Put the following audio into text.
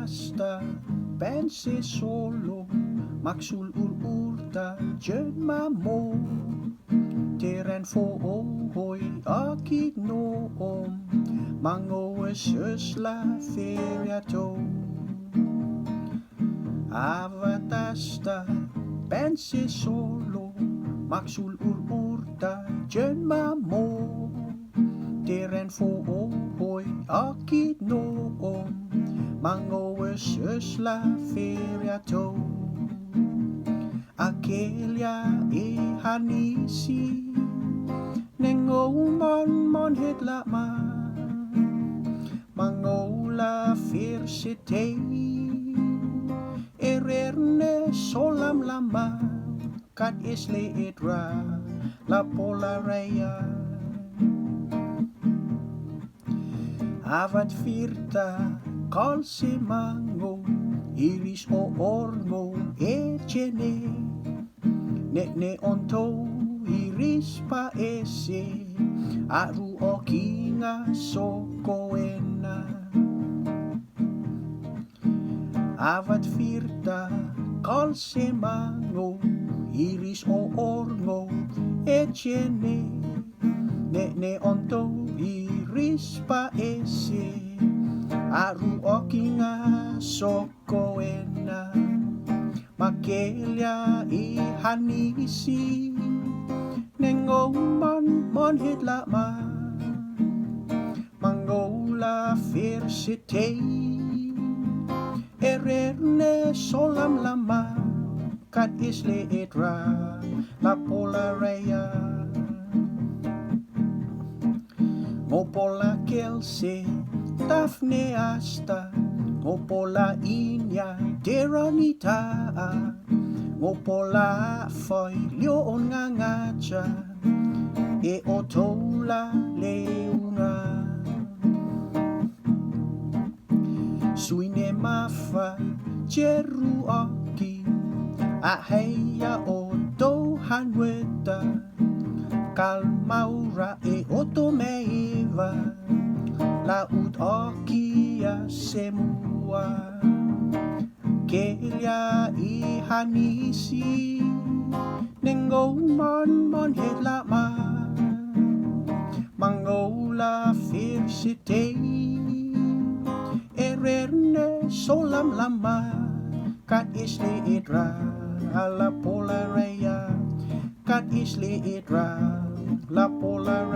asta pense solo maxul urta jen mamo teren fo hoi akit noom mango la feriato avatasta pense solo maxul urta jen mamo teren fo hoi akit noom mango la feriato Akelia e hanisi nengo mon het la ma mangola firsite ererne solam lama kat isle edra la polaraya avat firta kalse mango iris o ormo e chene ne onto iris pa ese aru o kinga sokoena avat firta kalse mango iris o ormo e chene ne onto iris pa ese aru o kinga sokoena Makelia i hanisi nengo mon het la ma mangola firsite ererne solam lama kat isle edra la polaraya mopola kelse Daphne asta Ngopola inya deranita Ngopola foi leon ngangacha E otola leunga Suine mafa jeru aki Aheya oto hanweta Kalmaura e otomeiva Laut okia semua Kelia i hanisi Nengo mon het la ma Mangola firsite Ererne solam lama Kat isle edra la polaraya Kat isle edra la polaraya